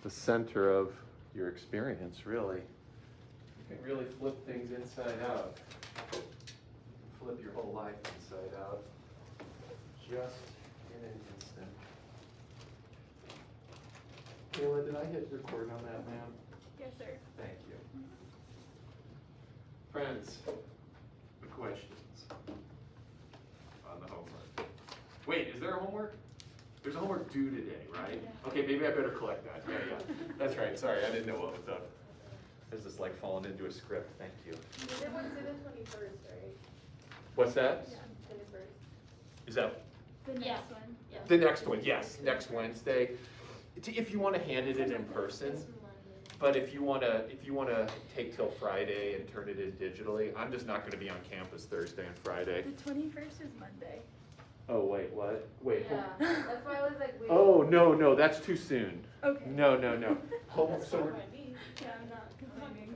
the center of your experience, really. You can really flip things inside out. Flip your whole life inside out. Just in an instant. Kayla, did I hit record on that, ma'am? Yes, sir. Thank you. Friends, the questions on the homework. Wait, is there a homework? There's a homework due today, right? Yeah. Okay, maybe I better collect that. Yeah. That's right. Sorry, I didn't know what was up. This is like falling into a script. Thank you. You did Wednesday the 21st, right? What's that? Yeah, 21st. Is that The next one. Yeah. the next one? Yes, next Wednesday. If you want to hand it in person, but if you want to take till Friday and turn it in digitally, I'm just not going to be on campus Thursday and Friday. The 21st is Monday. Oh wait, what? Wait. Yeah, that's why I was like, wait. Oh no, that's too soon. Okay. No. So Yeah, I'm not complaining.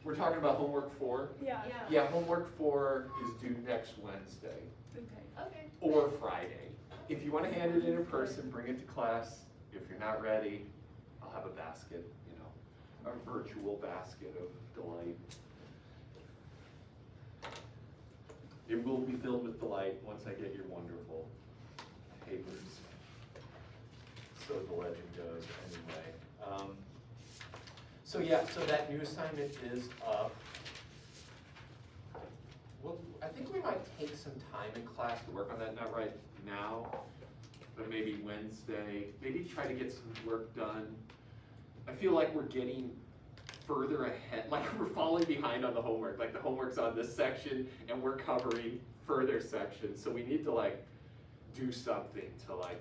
we're talking about homework 4. Yeah. Yeah, homework 4 is due next Wednesday Okay. Okay. or Friday. If you want to hand it in person, bring it to class. If you're not ready, I'll have a basket, a virtual basket of delight. It will be filled with delight once I get your wonderful papers. So the legend goes anyway. So that new assignment is up. Well, I think we might take some time in class to work on that, not right now, but maybe Wednesday. Maybe try to get some work done. I feel like we're getting further ahead, like we're falling behind on the homework. Like the homework's on this section and we're covering further sections. So we need to do something to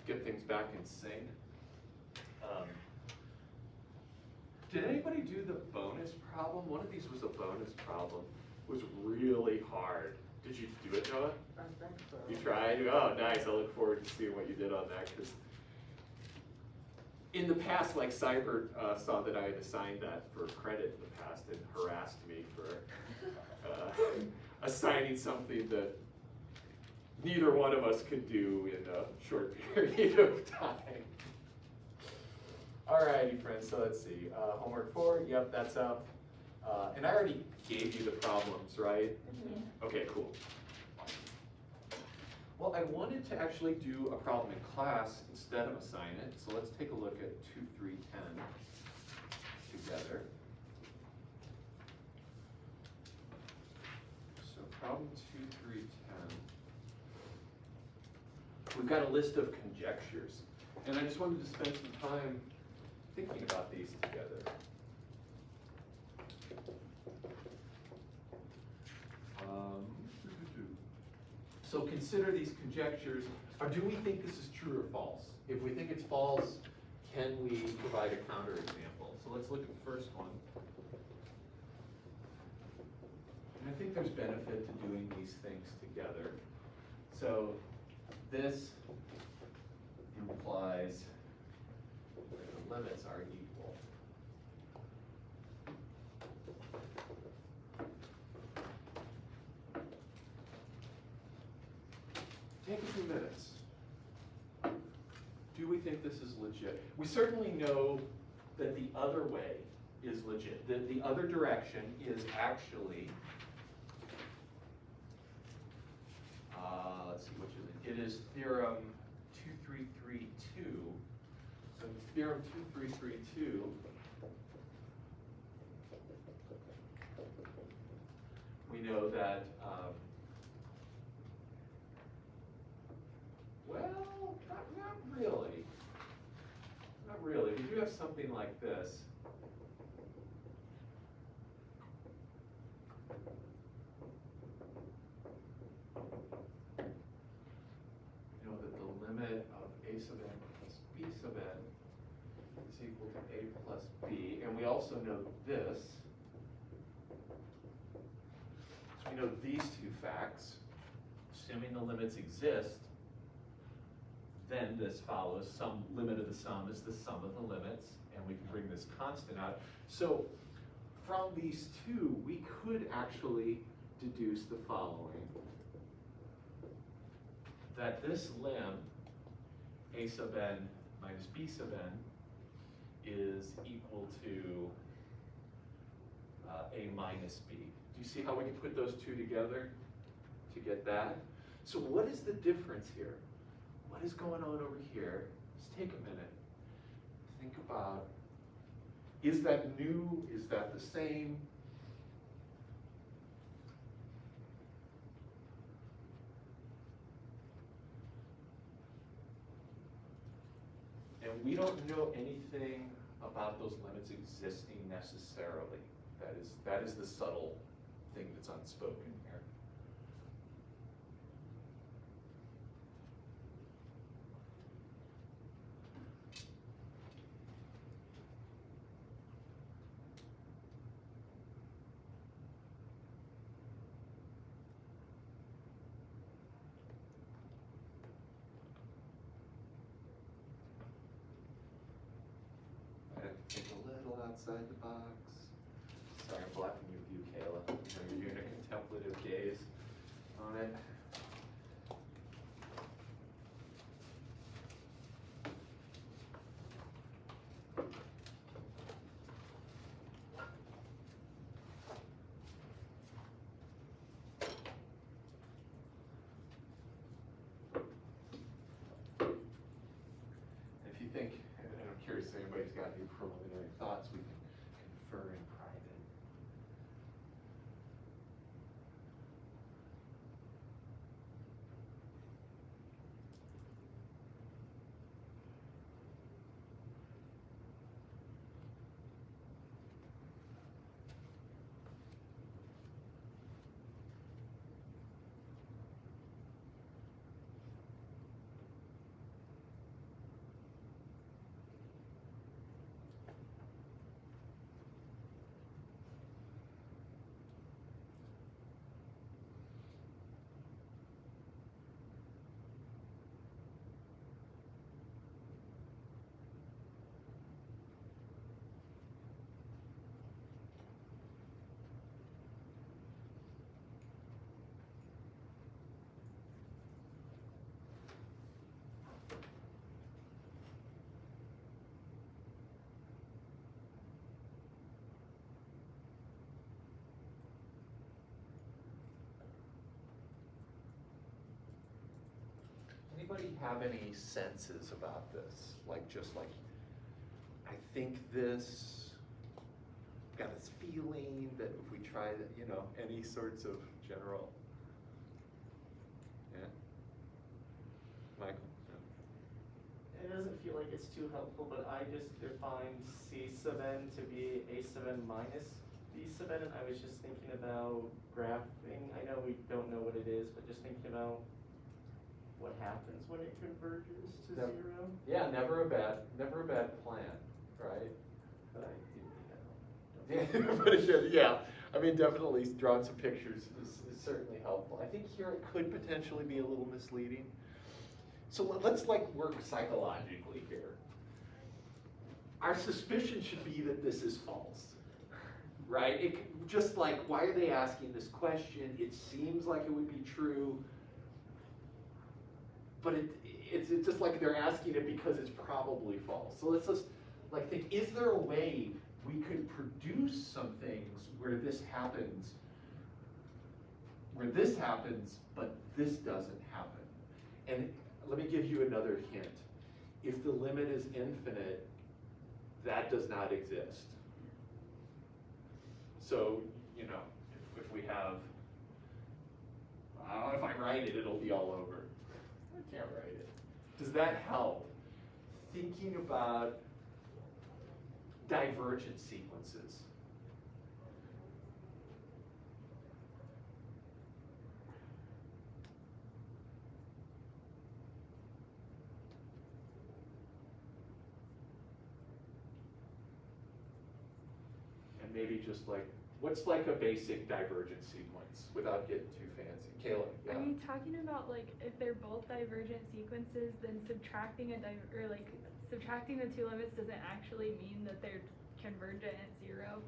get things back in sync. Did anybody do the bonus problem? One of these was a bonus problem. It was really hard. Did you do it, Noah? I think so. You tried? Oh, nice. I look forward to seeing what you did on that. Because in the past, Cyber saw that I had assigned that for credit in the past and harassed me for assigning something that neither one of us could do in a short period of time. Alrighty, friends, so let's see. Homework 4, yep, that's up. And I already gave you the problems, right? Mm-hmm. Okay, cool. Well, I wanted to actually do a problem in class instead of assign it, so let's take a look at 2, 3, 10 together. So problem 2, 3, 10. We've got a list of conjectures, and I just wanted to spend some time thinking about these together. So consider these conjectures. Or do we think this is true or false? If we think it's false, can we provide a counterexample? So let's look at the first one. And I think there's benefit to doing these things together. So this implies that the limits are equal. Take a few minutes. Do we think this is legit? We certainly know that the other way is legit. The other direction is actually, let's see, which is it? It is Theorem 2332. So it's Theorem 2332. We know that, well, not really. Not really. We do have something like this. We know that the limit of a sub n plus b sub n is equal to a plus b. And we also know this. So we know these two facts. Assuming the limits exist, then this follows. Some limit of the sum is the sum of the limits, and we can bring this constant out. So from these two, we could actually deduce the following. That this lim, a sub n minus b sub n, is equal to a minus b. Do you see how we can put those two together to get that? So what is the difference here? What is going on over here? Let's take a minute. Think about, is that new? Is that the same? And we don't know anything about those limits existing necessarily. That is the subtle thing that's unspoken here. I have to think a little outside the box. Sorry, I'm blocking your view, Kayla. I know you're doing a contemplative gaze on it. If you think, and I'm curious if anybody's got any preliminary thoughts, we can confer in private. Anybody have any senses about this? Just like, I think this, got this feeling that if we try that, any sorts of general, yeah? Michael? It doesn't feel like it's too helpful, but I just defined C sub n to be A sub n minus B sub n, and I was just thinking about graphing. I know we don't know what it is, but just thinking about what happens when it converges to Yep. 0. Yeah, never a bad plan, right? But I do, Yeah, but it should, yeah. I mean, definitely drawing some pictures is certainly helpful. I think here it could potentially be a little misleading. So let's work psychologically here. Our suspicion should be that this is false, right? Just like, why are they asking this question? It seems like it would be true, but it's just like they're asking it because it's probably false. So let's just think, is there a way we could produce some things where this happens, but this doesn't happen? And let me give you another hint. If the limit is infinite, that does not exist. So, if we have, I don't know, if I write it, it'll be all over. I can't write it. Does that help? Thinking about divergent sequences. And maybe just what's a basic divergent sequence without getting too fancy? Kayla, yeah. Are you talking about if they're both divergent sequences, then subtracting subtracting the two limits doesn't actually mean that they're convergent at 0?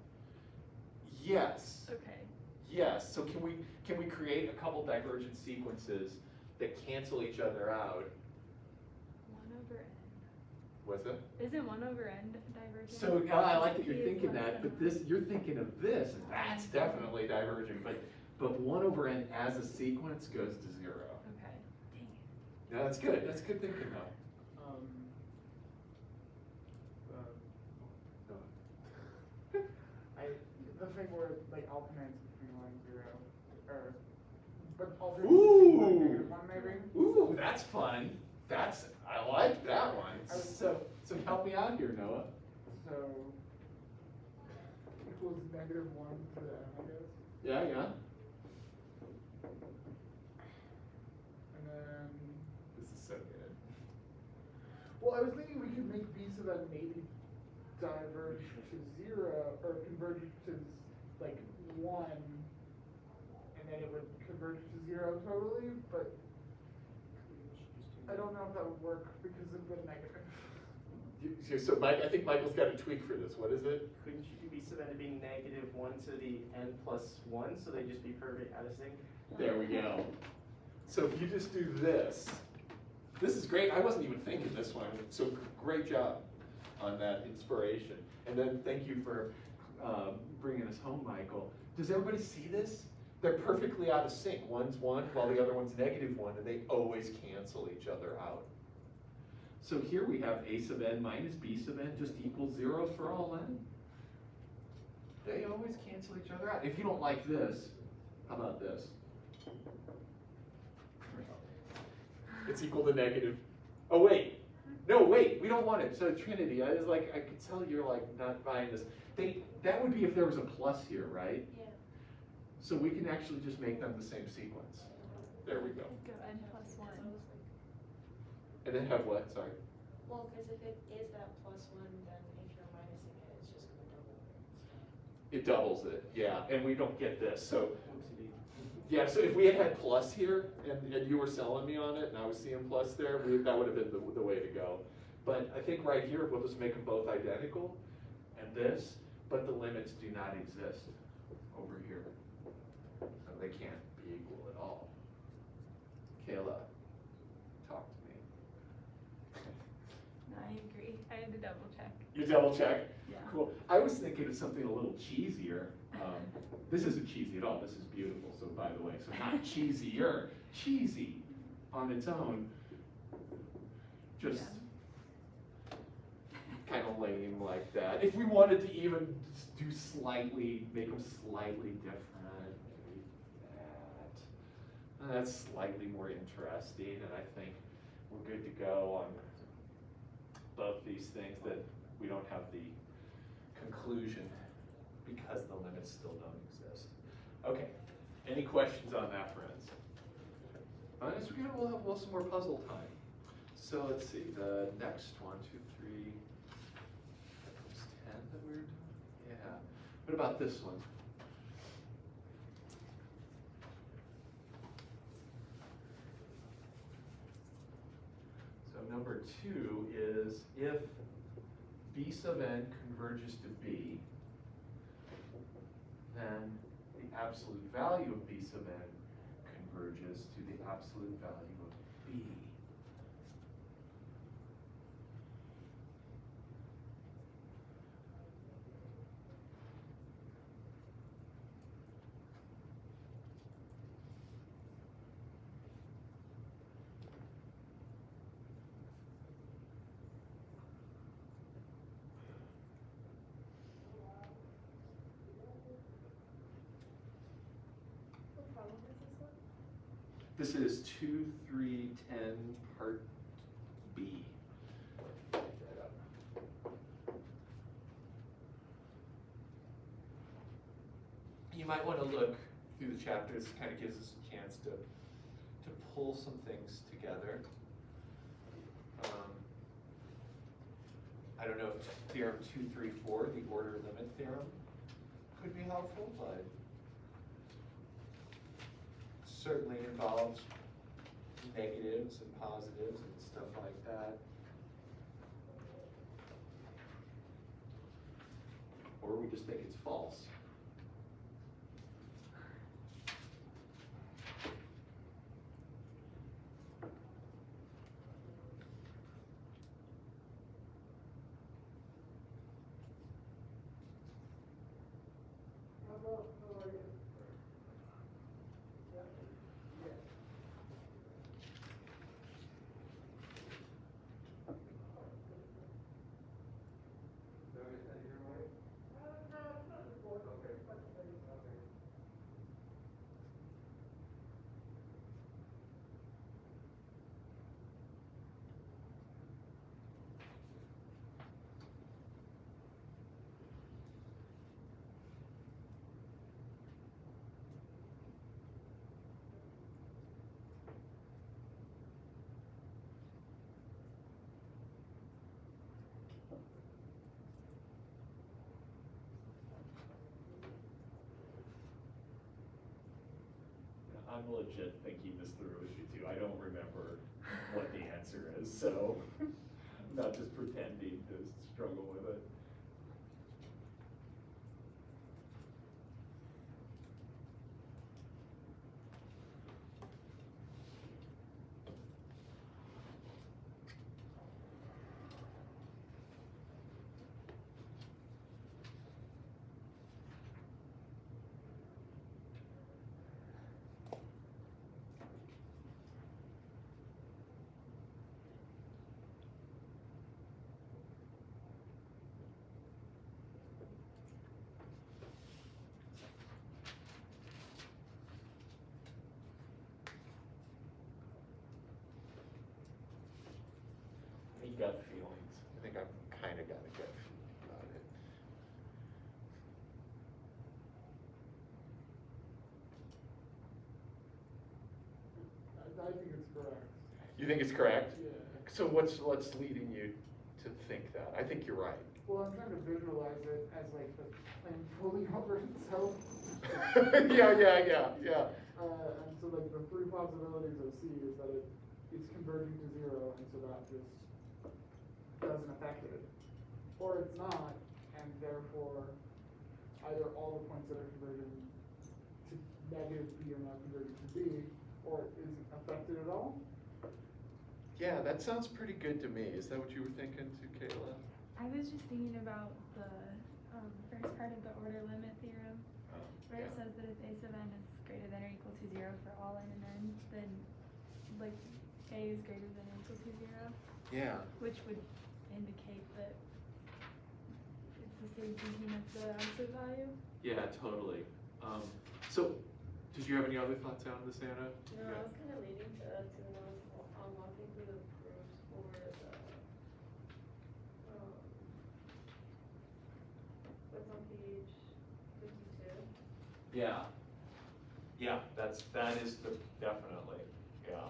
Yes. Okay. Yes. So can we create a couple divergent sequences that cancel each other out? 1 over n. What's that? Isn't 1 over n divergent? So I like that you're P is thinking less that, than but 1. this, you're thinking of this, and that's definitely divergent, but 1 over n as a sequence goes to 0. Okay, dang it. No, that's good thinking though. The thing where like alternates between 1 and 0, or but alternates Ooh. between 1 maybe. Ooh, that's fun. I like that one. So help me out here, Noah. So equals -1 to the n, I guess. Yeah. And then, This is so good. well, I was thinking we could make b so that maybe diverge to 0 or converge to like 1, and then it would converge to 0 totally, but I don't know if that would work because of the negative. So Mike, I think Michael's got a tweak for this. What is it? Couldn't you do b sub n to be -1 to the n plus 1, so they just be perfect out of sync? There we go. So if you just do this is great. I wasn't even thinking this one. So great job on that inspiration. And then thank you for bringing us home, Michael. Does everybody see this? They're perfectly out of sync. One's 1 while the other one's -1, and they always cancel each other out. So here we have a sub n minus b sub n just equals 0 for all n. They always cancel each other out. If you don't like this, how about this? It's equal to negative. Oh wait, no wait, we don't want it. So Trinity, I was like, I could tell you're like not buying this. That would be if there was a plus here, right? Yeah. So we can actually just make them the same sequence. There we go. Go n plus 1. And then have what? Sorry. Well, because if it is that +1, then if you're minusing it, it's just going to double it. It doubles it, yeah, and we don't get this. So Oopsie. yeah, so if we had plus here and you were selling me on it and I was seeing plus there, that would have been the way to go. But I think right here we'll just make them both identical and this, but the limits do not exist over here. So they can't be equal at all. Kayla, talk to me. No, I agree. I had to double check. You double check? Yeah. Cool. I was thinking of something a little cheesier. This isn't cheesy at all. This is beautiful. So by the way, so not cheesier, cheesy on its own. Just kind of lame like that. If we wanted to even do make them slightly different, maybe that. That's slightly more interesting, and I think we're good to go on both these things that we don't have the conclusion because the limits still don't exist. Okay, any questions on that, friends? We'll have some more puzzle time. So let's see, the next 1, 2, 3, that was 10 that we were doing? Yeah. What about this one? So number 2 is if b sub n converges to b, then the absolute value of b sub n converges to the absolute value of b. What problem is this one? This is 2, 3, 10, part B. Pick that up. You might want to look through the chapters. Kind of gives us a chance to pull some things together. I don't know if theorem 2, 3, 4, the order limit theorem, could be helpful, but certainly involves negatives and positives and stuff like that. Or we just think it's false. I'm legit thinking this through with you too. I don't remember what the answer is, so I'm not just pretending to struggle with it. Any gut feelings? I think I've kind of got a gut feeling about it. I think it's correct. You think it's correct? Yeah. So what's leading you to think that? I think you're right. Well, I'm trying to visualize it as like the plane falling over itself. Yeah. And so like the three possibilities I see is that it's converging to zero, and so that just doesn't affect it. Or it's not, and therefore either all the points that are converging to negative B are now converging to B, or it isn't affected at all. Yeah, that sounds pretty good to me. Is that what you were thinking too, Kayla? I was just thinking about the first part of the order limit theorem, where it says that if a sub n is greater than or equal to 0 for all n and n, then like a is greater than or equal to 0. Yeah. Which would indicate that it's the same thinking as the absolute value. Yeah, totally. So, did you have any other thoughts out of this, Anna? No, I was kind of leading to that too, when I was walking through the proofs for the, what's on page 52? Yeah. Yeah, that is definitely, yeah.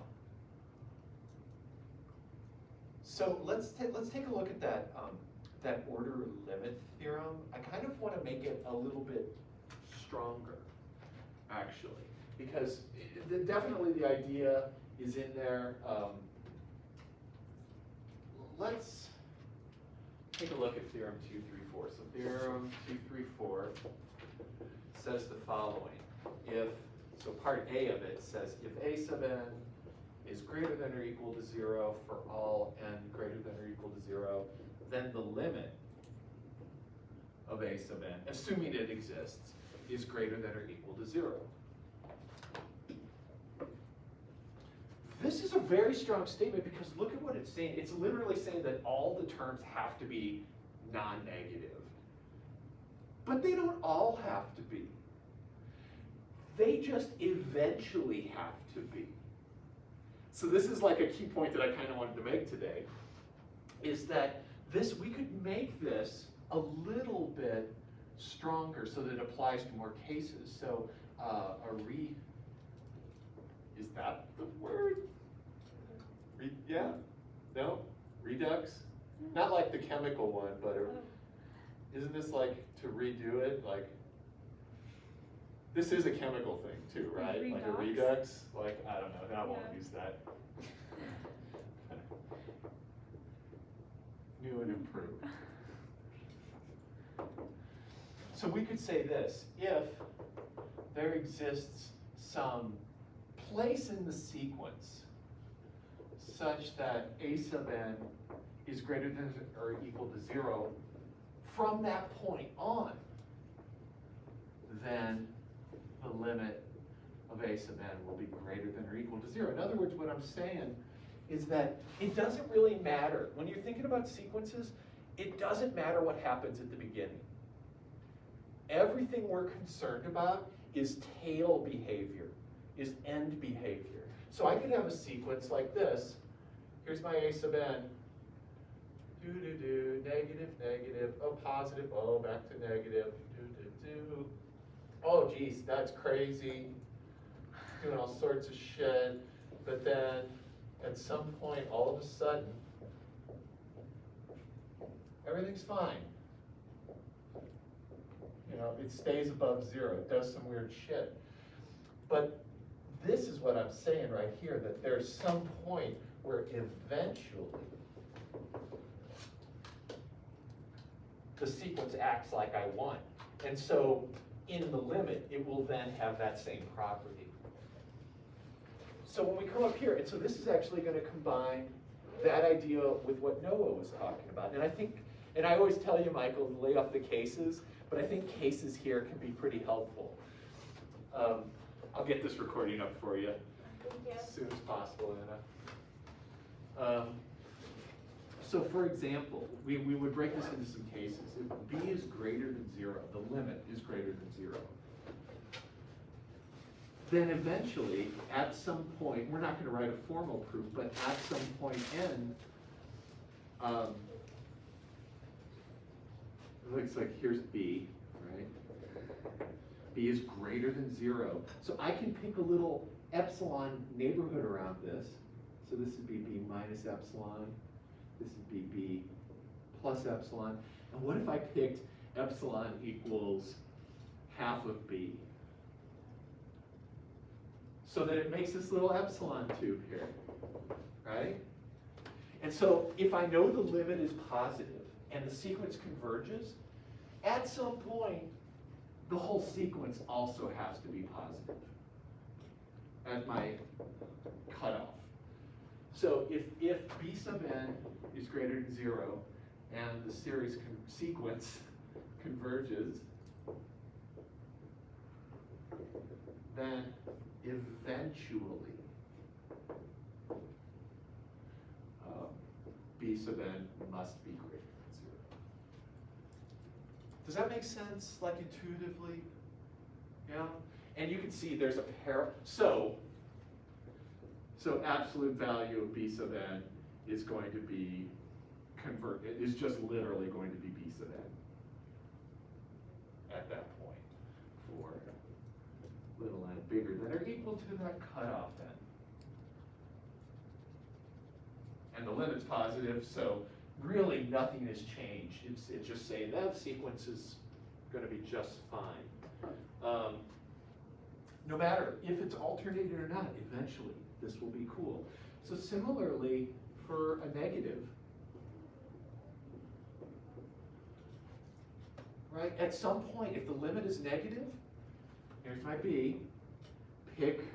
So let's take a look at that that order limit theorem. I kind of want to make it a little bit stronger, actually, because definitely the idea is in there. Let's take a look at theorem 234. So theorem 234 says the following: so part A of it says if a sub n is greater than or equal to 0 for all n greater than or equal to 0, then the limit of a sub n, assuming it exists, is greater than or equal to 0. This is a very strong statement because look at what it's saying. It's literally saying that all the terms have to be non-negative. But they don't all have to be. They just eventually have to be. So this is like a key point that I kind of wanted to make today, is that we could make this a little bit stronger so that it applies to more cases. So is that the word? Yeah? No? Redux? Not like the chemical one, but isn't this like to redo it? Like, this is a chemical thing too, right? Like a redux? Like, I don't know, I won't use that. New and improved. So we could say this: if there exists some place in the sequence such that a sub n is greater than or equal to 0 from that point on, then the limit of a sub n will be greater than or equal to 0. In other words, what I'm saying is that it doesn't really matter. When you're thinking about sequences, it doesn't matter what happens at the beginning. Everything we're concerned about is tail behavior, is end behavior. So I could have a sequence like this. Here's my a sub n. Negative, negative, oh, positive, oh, back to negative, Oh, geez, that's crazy. Doing all sorts of shit. But then, at some point, all of a sudden, everything's fine. You know, it stays above 0. It does some weird shit. But this is what I'm saying right here, that there's some point where eventually the sequence acts like I want. And so in the limit, it will then have that same property. So when we come up here, and so this is actually going to combine that idea with what Noah was talking about. And I think, and I always tell you, Michael, lay off the cases, but I think cases here can be pretty helpful. I'll get this recording up for you as soon as possible, Anna. So for example, we would break this into some cases. If b is greater than 0, the limit is greater than 0, then eventually, at some point, we're not going to write a formal proof, but at some point n, it looks like here's b, right? b is greater than 0. So I can pick a little epsilon neighborhood around this. So this would be b minus epsilon. This would be b plus epsilon. And what if I picked epsilon equals half of b? So that it makes this little epsilon tube here, right? And so if I know the limit is positive and the sequence converges, at some point, the whole sequence also has to be positive at my cutoff. So if b sub n is greater than 0 and the series sequence converges, then eventually b sub n must be greater than 0. Does that make sense, like intuitively? Yeah? And you can see there's a pair. So absolute value of b sub n is going to be is just literally going to be b sub n at that point for little n bigger than or equal to that cutoff n. And the limit's positive, so really nothing has changed. It's just saying that sequence is going to be just fine. No matter if it's alternated or not, eventually this will be cool. So similarly, for a negative, right? At some point, if the limit is negative, here's my b, pick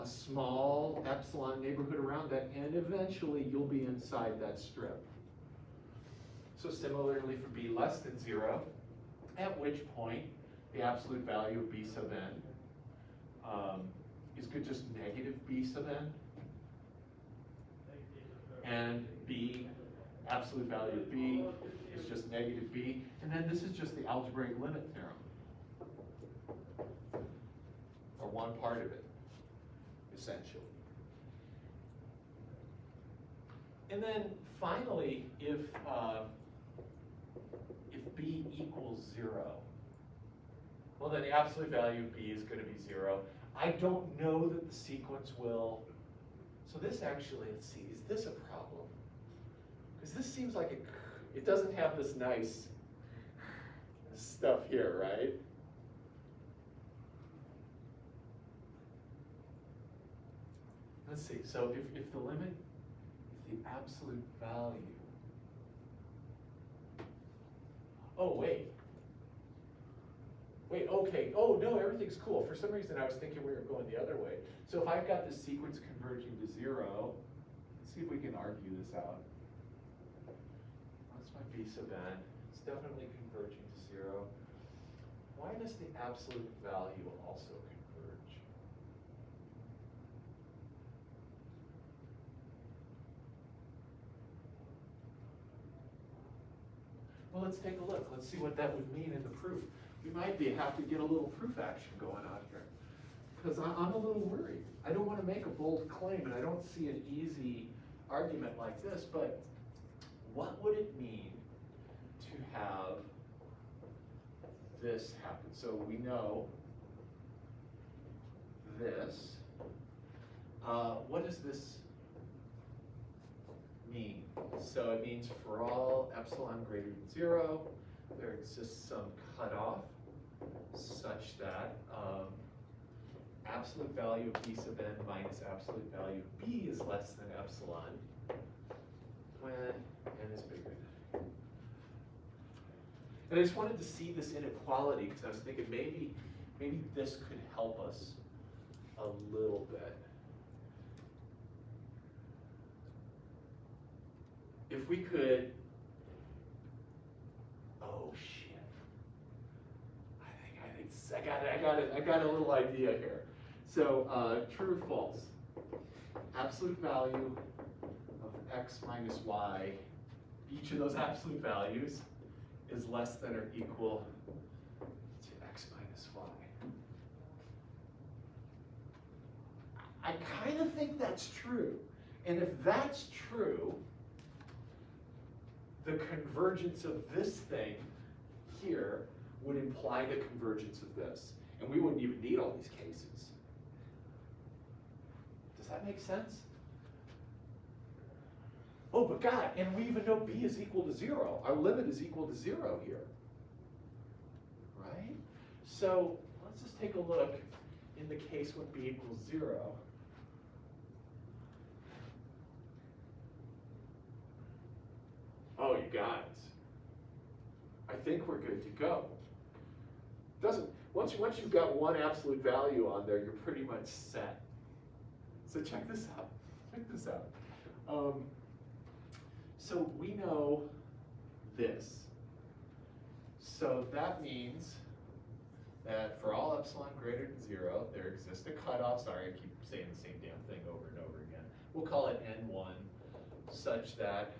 a small epsilon neighborhood around that, and eventually you'll be inside that strip. So similarly for b less than 0, at which point the absolute value of b sub n is good, just negative b sub n, and b, absolute value of b is just negative b, and then this is just the algebraic limit theorem, or one part of it, essentially. And then finally, if b equals 0, well then the absolute value of b is going to be 0. I don't know that the sequence will, so this actually, let's see, is this a problem? Because this seems like it doesn't have this nice stuff here, right? Let's see, so if the limit is the absolute value, oh wait, okay, oh no, everything's cool. For some reason I was thinking we were going the other way. So if I've got this sequence converging to 0, let's see if we can argue this out. What's my b sub n? It's definitely converging to 0. why does the absolute value also converge? Well, let's take a look. Let's see what that would mean in the proof. We might have to get a little proof action going on here. Because I'm a little worried. I don't want to make a bold claim, and I don't see an easy argument like this, but what would it mean to have this happen? So we know this. What does this mean? So it means for all epsilon greater than 0, there exists some cutoff such that absolute value of b sub n minus absolute value of b is less than epsilon when n is bigger than n. And I just wanted to see this inequality because I was thinking maybe this could help us a little bit. If we could, oh shit! I got a little idea here. So true or false? Absolute value of x minus y, each of those absolute values is less than or equal to x minus y. I kind of think that's true. And if that's true, the convergence of this thing here would imply the convergence of this. And we wouldn't even need all these cases. Does that make sense? Oh, but God, and we even know b is equal to 0. Our limit is equal to 0 here. Right? So let's just take a look in the case when b equals 0. Oh, you guys. I think we're good to go. Once you've got one absolute value on there, you're pretty much set. So check this out. Check this out. So we know this. So that means that for all epsilon greater than 0, there exists a cutoff. Sorry, I keep saying the same damn thing over and over again. We'll call it n1, such that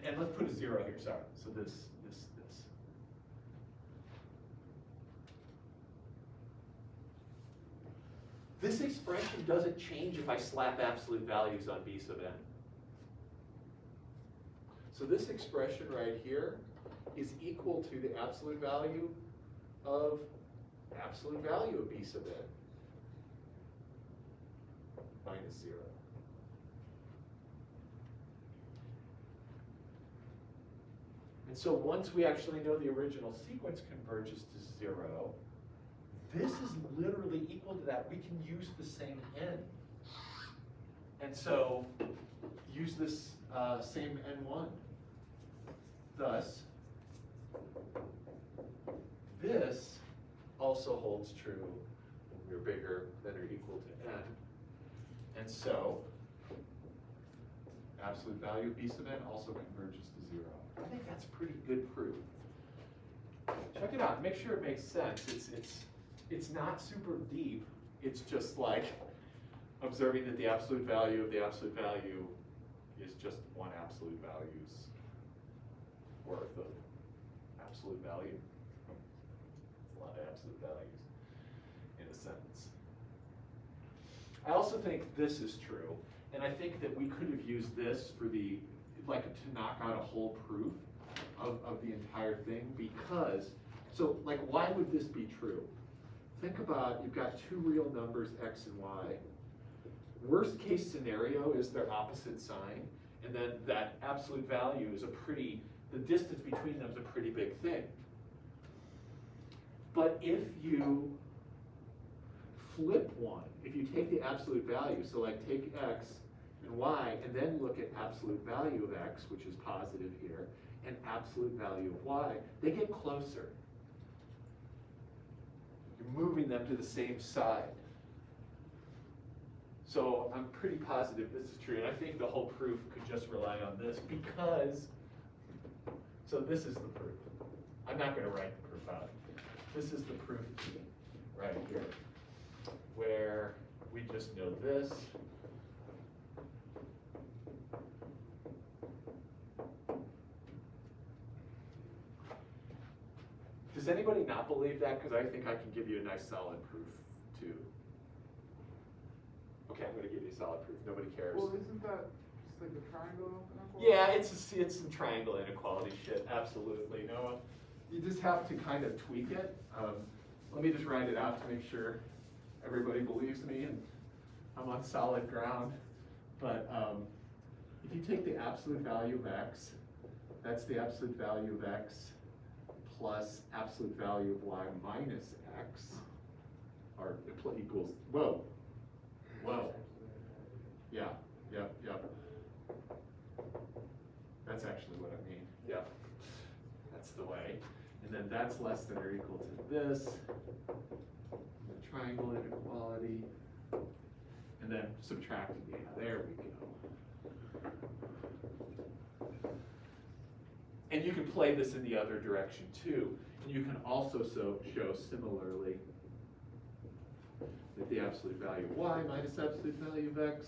and let's put a 0 here, sorry. So this. This expression doesn't change if I slap absolute values on b sub n. So this expression right here is equal to the absolute value of b sub n minus 0. And so once we actually know the original sequence converges to 0, this is literally equal to that. We can use the same n. And so use this same n1. Thus, this also holds true when we're bigger than or equal to n. And so absolute value of b sub n also converges to 0. I think that's pretty good proof. Check it out. Make sure it makes sense. It's not super deep. It's just like observing that the absolute value of the absolute value is just one absolute value's worth of absolute value. It's a lot of absolute values in a sentence. I also think this is true, and I think that we could have used this for to knock out a whole proof of the entire thing, because, so like, why would this be true? Think about, you've got two real numbers, x and y. Worst case scenario is their opposite sign, and then that absolute value is the distance between them is a pretty big thing. But if you flip one, if you take the absolute value, so like take x and y, and then look at absolute value of x, which is positive here, and absolute value of y, they get closer. You're moving them to the same side. So I'm pretty positive this is true, and I think the whole proof could just rely on this because, so this is the proof. I'm not gonna write the proof out. This is the proof key right here, where we just know this. Does anybody not believe that? Because I think I can give you a nice solid proof too. Okay, I'm gonna give you a solid proof. Nobody cares. Well, isn't that just like the triangle inequality? Yeah, it's some triangle inequality shit. Absolutely, Noah. You just have to kind of tweak it. Let me just write it out to make sure everybody believes me and I'm on solid ground. But if you take the absolute value of x, that's the absolute value of x plus absolute value of y minus x, or equals, whoa. Yeah, yep. That's actually what I mean, yep. That's the way. And then that's less than or equal to this, the triangle inequality, and then subtracting the, there we go. And you can play this in the other direction too. And you can also show similarly that the absolute value of y minus absolute value of x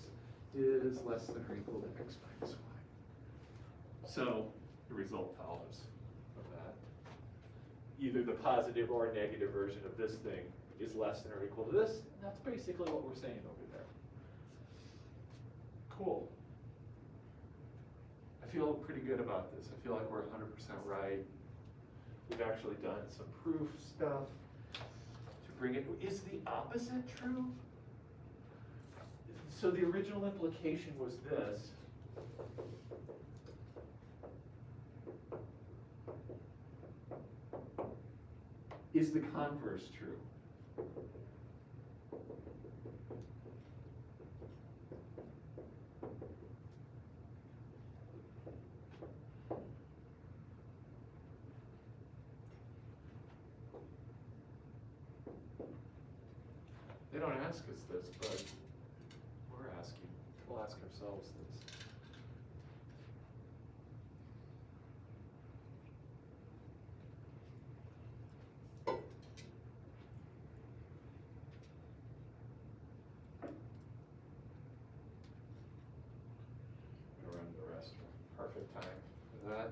is less than or equal to x minus y. So the result follows of that. Either the positive or negative version of this thing is less than or equal to this. And that's basically what we're saying over there. Cool. I feel pretty good about this. I feel like we're 100% right. We've actually done some proof stuff to bring it. Is the opposite true? So the original implication was this. Is the converse true? They don't ask us this, but we're asking. We'll ask ourselves this. I'm gonna run the rest for perfect time for that.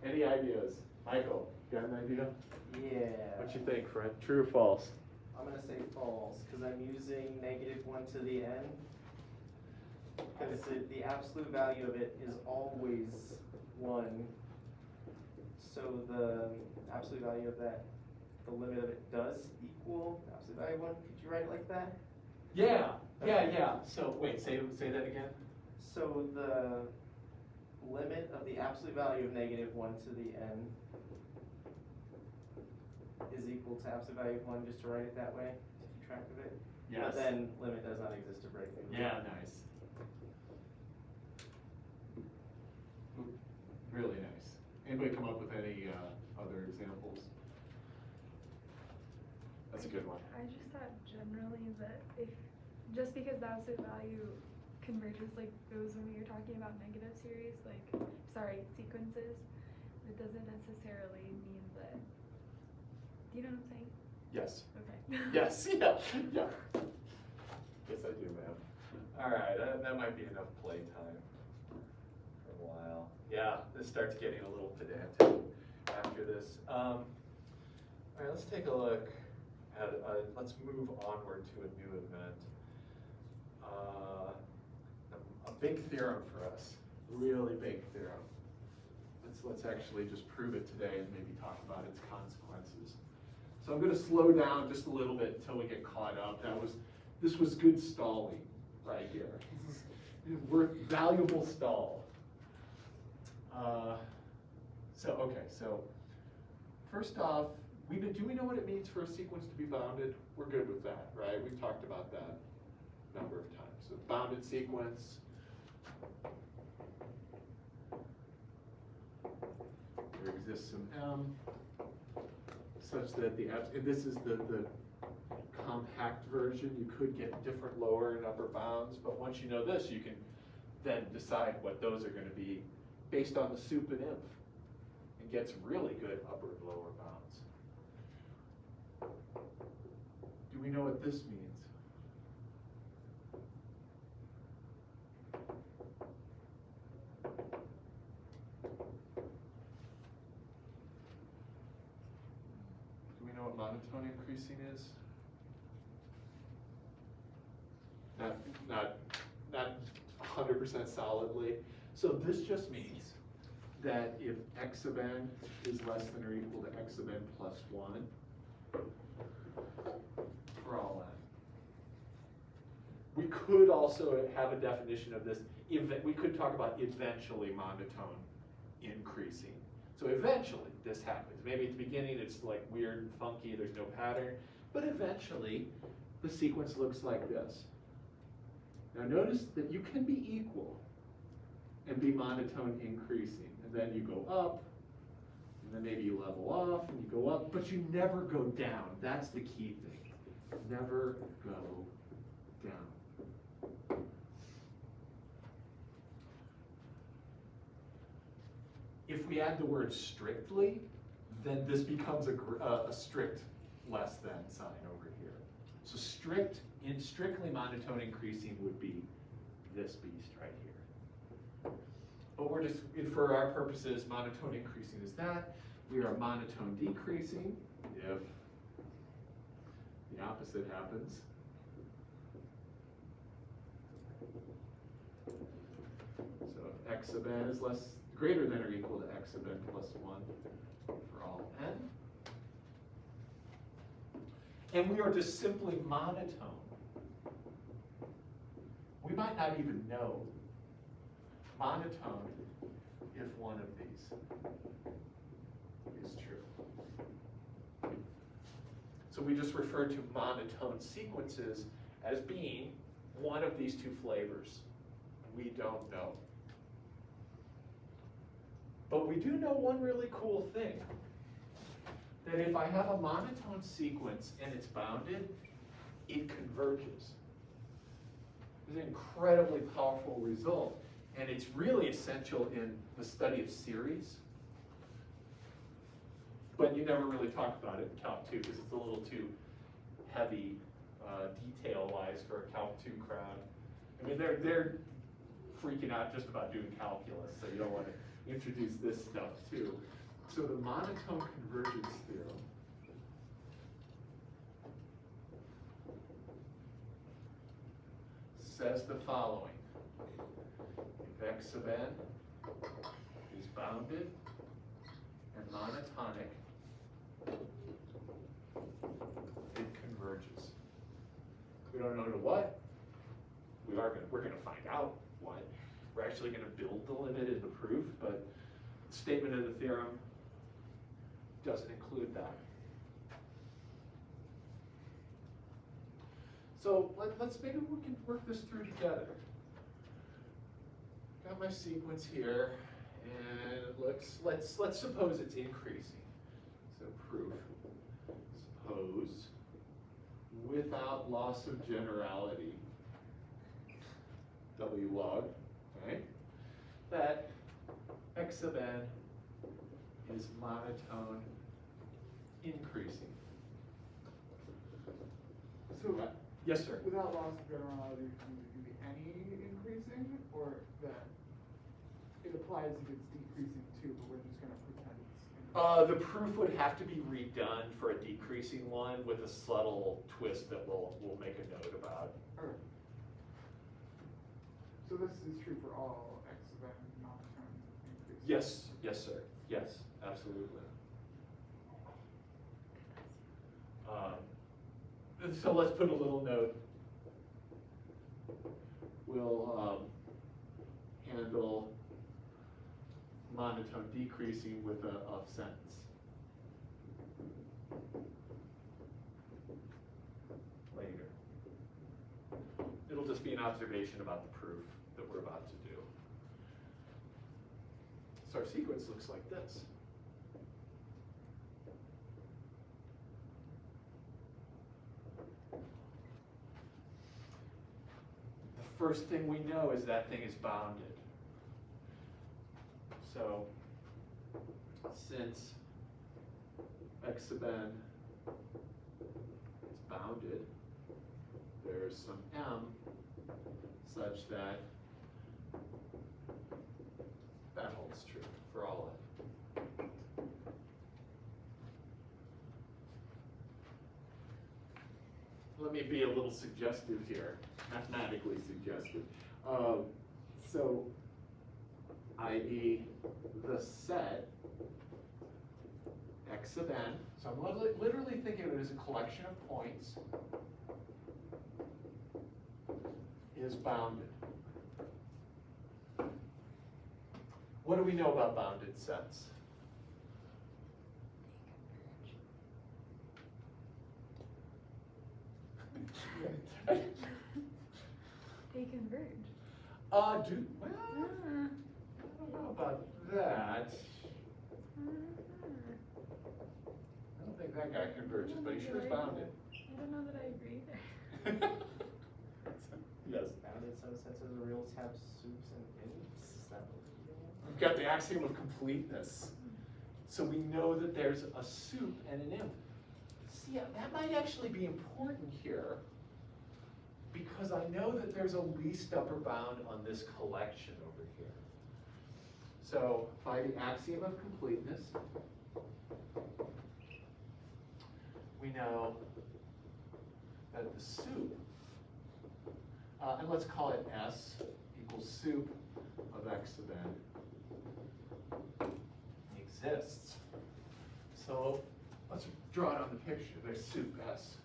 Any ideas? Michael, got an idea? Yeah. What you think, friend? True or false? I'm gonna say false, because I'm using -1 to the n. Because the absolute value of it is always 1, So the absolute value of that, the limit of it does equal the absolute value of 1? Could you write it like that? Yeah, Okay. yeah. So wait, say that again. So the limit of the absolute value of -1 to the n is equal to absolute value of 1, just to write it that way, to keep track of it. Yes. But then limit does not exist to break the Yeah, nice. Really nice. Anybody come up with any other examples? That's a good one. I just thought generally that if, just because the absolute value converges like those when we were talking about negative series, like, sorry, sequences, it doesn't necessarily mean that, do you know what I'm saying? Yes. Okay. Yes, yeah. Yes, I do, ma'am. All right, that might be enough playtime for a while. Yeah, this starts getting a little pedantic after this. All right, let's take a look at, let's move onward to a new event. A big theorem for us, really big theorem. Let's actually just prove it today and maybe talk about its consequences. So I'm going to slow down just a little bit until we get caught up. This was good stalling right here. This is worth valuable stall. So first off, do we know what it means for a sequence to be bounded? We're good with that, right? We've talked about that a number of times. So bounded sequence. There exists some M such that and this is the compact version. You could get different lower and upper bounds, but once you know this, you can then decide what those are going to be based on the sup and inf, and gets really good upper and lower bounds. Do we know what this means? Do we know what monotone increasing is? Not 100% solidly. So this just means that if x sub n is less than or equal to x sub n plus 1 for all n. We could also have a definition of this. We could talk about eventually monotone increasing. So eventually this happens. Maybe at the beginning it's like weird and funky, there's no pattern, but eventually the sequence looks like this. Now notice that you can be equal and be monotone increasing, and then you go up, and then maybe you level off and you go up, but you never go down. That's the key thing. Never go down. If we add the word strictly, then this becomes a strict less than sign over here. So strictly monotone increasing would be this beast right here. But we're just, for our purposes, monotone increasing is that. We are monotone decreasing if the opposite happens. So if x sub n is greater than or equal to x sub n plus 1 for all n. And we are just simply monotone. We might not even know monotone if one of these is true. So we just refer to monotone sequences as being one of these two flavors. We don't know. But we do know one really cool thing. That if I have a monotone sequence and it's bounded, it converges. It's an incredibly powerful result. And it's really essential in the study of series. But you never really talk about it in Calc 2 because it's a little too heavy detail-wise for a Calc 2 crowd. I mean, they're freaking out just about doing calculus, so you don't want to introduce this stuff too. So the monotone convergence theorem says the following. If x sub n is bounded and monotonic, it converges. We don't know to what. We're gonna find out what. We're actually gonna build the limit in the proof, but the statement of the theorem doesn't include that. So maybe we can work this through together. Got my sequence here, and it looks, let's suppose it's increasing. So proof, suppose, without loss of generality, W log, right? That x sub n is monotone increasing. So, Yes, sir. without loss of generality, can be any increasing, or that it applies if it's decreasing too, but we're just gonna pretend it's The proof would have to be redone for a decreasing one with a subtle twist that we'll make a note about. Alright. So this is true for all x sub n monotone increases? Yes, sir. Yes, absolutely. So let's put a little note. We'll handle monotone decreasing with a sentence. Later. It'll just be an observation about the proof that we're about to do. So our sequence looks like this. The first thing we know is that thing is bounded. So since x sub n is bounded, there's some m such that that holds true for all n. Let me be a little suggestive here, mathematically suggestive. So, i.e., the set x sub n, so I'm literally thinking of it as a collection of points, is bounded. What do we know about bounded sets? They converge. Well, I don't know about that. I don't think that guy converges, but he sure is bounded. I don't know that I agree either. Yes. Bounded subsets of the reals have soups and imps. Is that what we're doing? We've got the axiom of completeness. So we know that there's a sup and an imp. See, that might actually be important here, because I know that there's a least upper bound on this collection over here. So by the axiom of completeness, we know that the sup, and let's call it S, equals sup of x sub n, exists. So let's draw it on the picture. There's sup S.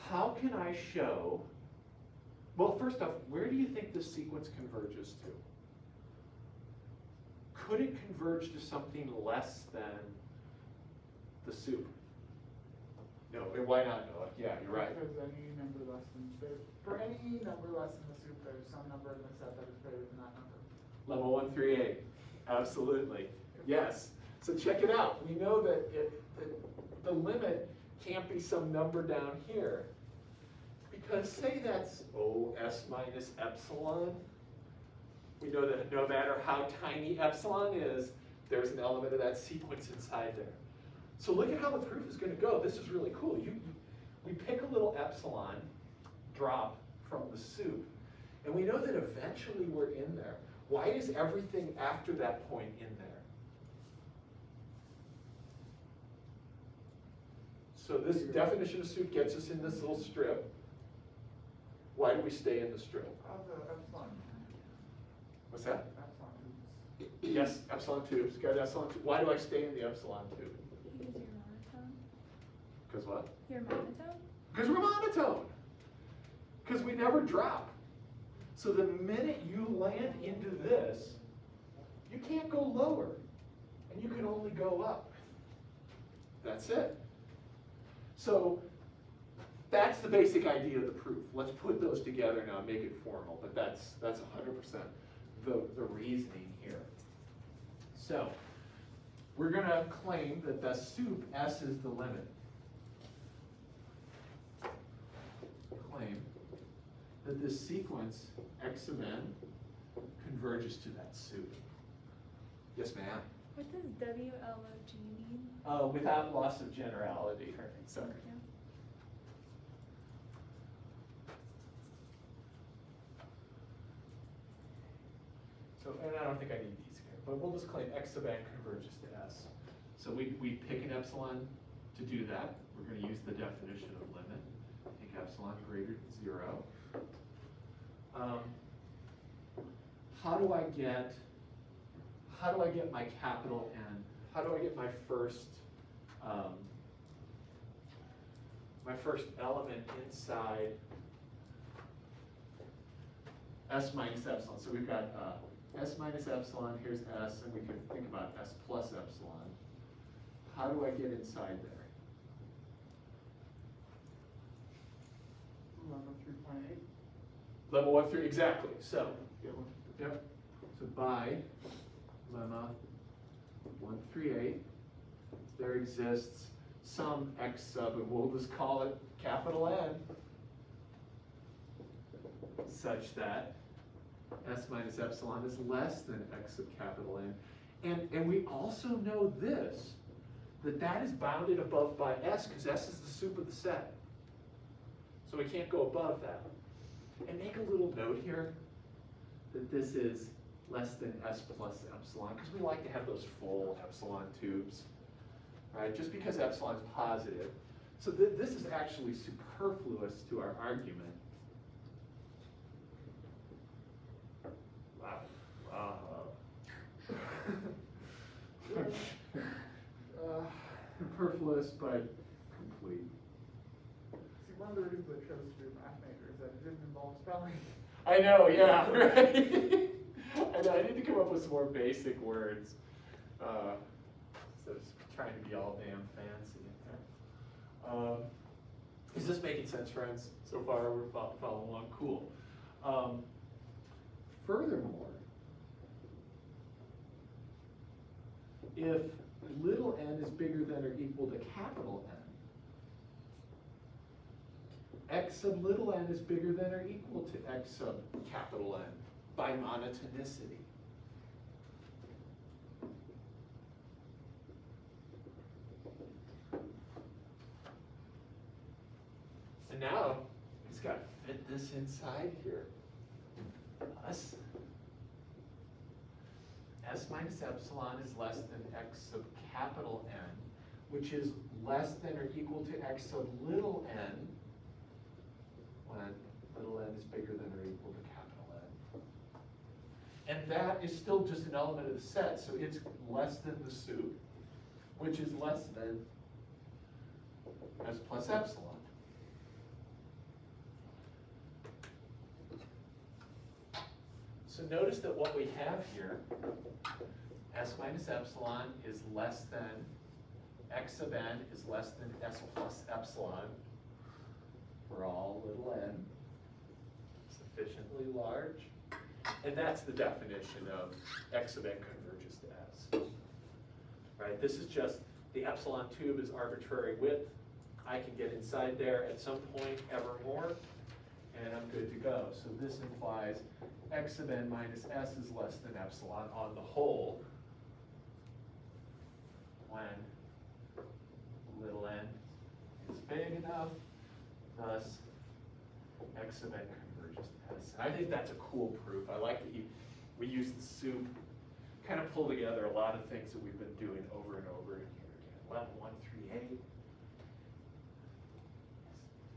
How can I show, well, first off, where do you think this sequence converges to? Could it converge to something less than the sup? No, why not, Noah? Yeah, you're right. Because any number less than, for any number less than the sup, there's some number in the set that is greater than that number. Level 138, absolutely, yes. So check it out. We know that the limit can't be some number down here, because say that's S minus epsilon. We know that no matter how tiny epsilon is, there's an element of that sequence inside there. So look at how the proof is going to go. This is really cool. We pick a little epsilon drop from the sup, and we know that eventually we're in there. Why is everything after that point in there? So this definition of sup gets us in this little strip. Why do we stay in the strip? Of the epsilon. What's that? Epsilon tubes. Yes, epsilon tubes, got epsilon tube. Why do I stay in the epsilon tube? Because you're monotone. Because what? You're monotone? Because we're monotone. Because we never drop. So the minute you land into this, you can't go lower. And you can only go up. That's it. So that's the basic idea of the proof. Let's put those together now and make it formal, but that's 100% the reasoning here. So we're going to claim that the sup S is the limit. Claim that this sequence x sub n converges to that sup. Yes, ma'am? What does WLOG mean? Without loss of generality. Sorry. Thank you. So, and I don't think I need these here, but we'll just claim x sub n converges to S. So we pick an epsilon to do that. We're going to use the definition of limit. Take epsilon greater than 0. How do I get my capital N? How do I get my first element inside S minus epsilon? So we've got S minus epsilon, here's S, and we can think about S plus epsilon. How do I get inside there? Lemma 3.8. Lemma 1, 3, exactly. So, yep. So by lemma 1, 3, 8, there exists some x sub, and we'll just call it capital N, such that S minus epsilon is less than x sub capital N. And we also know this, that is bounded above by S, because S is the sup of the set. So we can't go above that. And make a little note here that this is less than S plus epsilon, because we like to have those full epsilon tubes, right? Just because epsilon is positive. So this is actually superfluous to our argument. Wow. Superfluous, but complete. See, one of the reasons I chose to do math major is that it didn't involve spelling. I know, yeah, right? I know, I need to come up with some more basic words. Instead of trying to be all damn fancy in there. Is this making sense, friends? So far, we're following along. Cool. Furthermore, if little n is bigger than or equal to capital N, x sub little n is bigger than or equal to x sub capital N by monotonicity. And now, he's got to fit this inside here. Us. S minus epsilon is less than x sub capital N, which is less than or equal to x sub little n, when little n is bigger than or equal to capital N. And that is still just an element of the set, so it's less than the sup, which is less than S plus epsilon. So notice that what we have here, S minus epsilon is less than, x sub n is less than S plus epsilon for all little n, sufficiently large. And that's the definition of x sub n converges to S. Right, this is just, the epsilon tube is arbitrary width. I can get inside there at some point evermore, and I'm good to go. So this implies x sub n minus S is less than epsilon on the whole when little n is big enough, thus x sub n converges to S. And I think that's a cool proof. I like that we use the sup, kind of pull together a lot of things that we've been doing over and over and here again. Level 138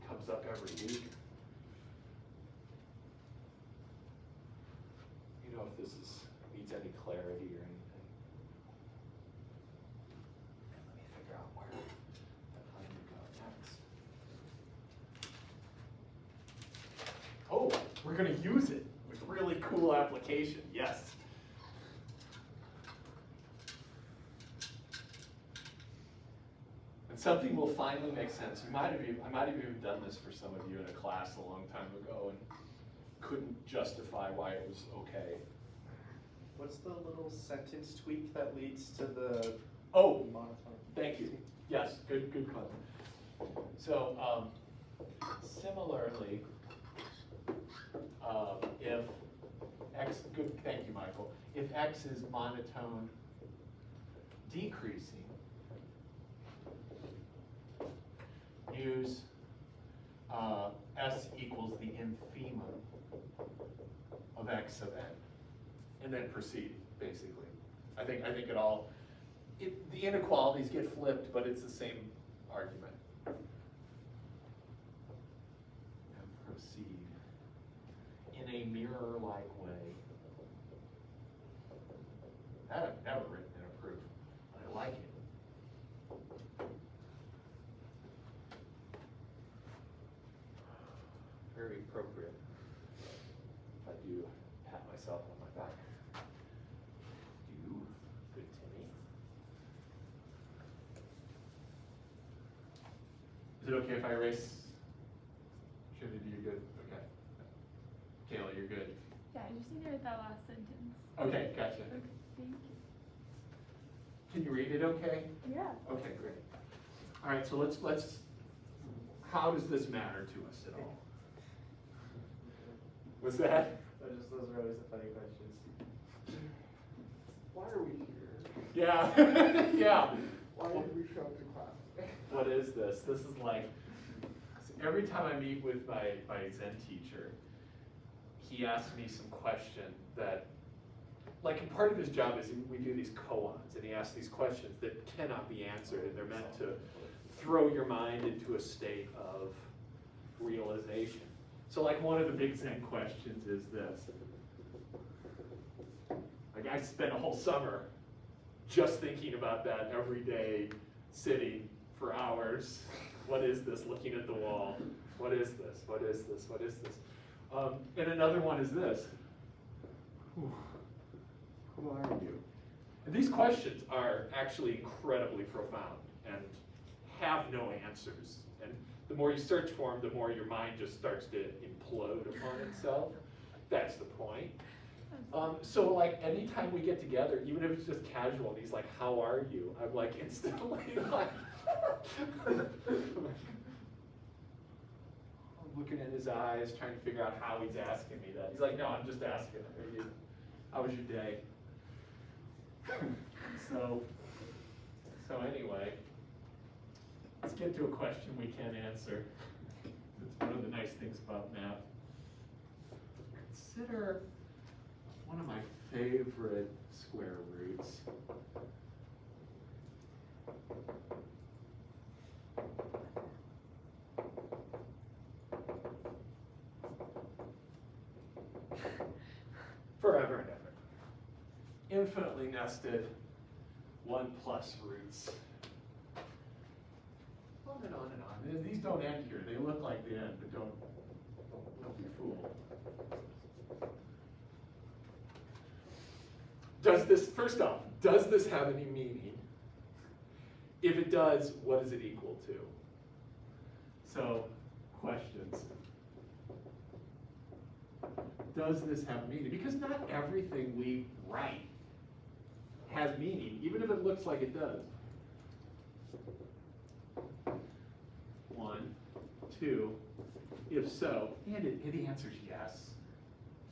comes up every week. know if this needs any clarity or anything. And let me figure out where I'm going to go next. Oh, we're going to use it with really cool application. Yes. And something will finally make sense. I might have even done this for some of you in a class a long time ago and couldn't justify why it was okay. What's the little sentence tweak that leads to the monotone? Thank you. Yes, good comment. So similarly, if x, thank you, Michael. If x is monotone decreasing, use s equals the infimum of x sub n, and then proceed, basically. I think it all, the inequalities get flipped, but it's the same argument. And proceed in a mirror-like way. That I've never written in a proof, but I like it. Very appropriate. If I do pat myself on my back. You, good Timmy. Is it okay if I erase? Should I do you good? Okay. Kayla, you're good. Yeah, I just need to write that last sentence. Okay, gotcha. Okay, thank you. Can you read it okay? Yeah. Okay, great. All right, so let's, how does this matter to us at all? What's that? Those are always the funny questions. Why are we here? Yeah, yeah. Why did we show up to class? What is this? This is like, every time I meet with my Zen teacher, he asks me some question that, like, part of his job is we do these koans, and he asks these questions that cannot be answered, and they're meant to throw your mind into a state of realization. So like one of the big Zen questions is this. Like I spent a whole summer just thinking about that every day, sitting for hours. What is this? Looking at the wall. What is this? What is this? What is this? And another one is this. Who are you? And these questions are actually incredibly profound and have no answers. And the more you search for them, the more your mind just starts to implode upon itself. That's the point. So like anytime we get together, even if it's just casual, and he's like, "How are you?" I'm like instantly like, I'm looking in his eyes, trying to figure out how he's asking me that. He's like, "No, I'm just asking. How was your day?" So anyway, let's get to a question we can answer. It's one of the nice things about math. Consider one of my favorite square roots. Forever and ever. Infinitely nested 1 plus roots. On and on and on. These don't end here. They look like they end, but don't be fooled. First off, does this have any meaning? If it does, what is it equal to? So, questions. Does this have meaning? Because not everything we write has meaning, even if it looks like it does. 1, 2, if so, and the answer is yes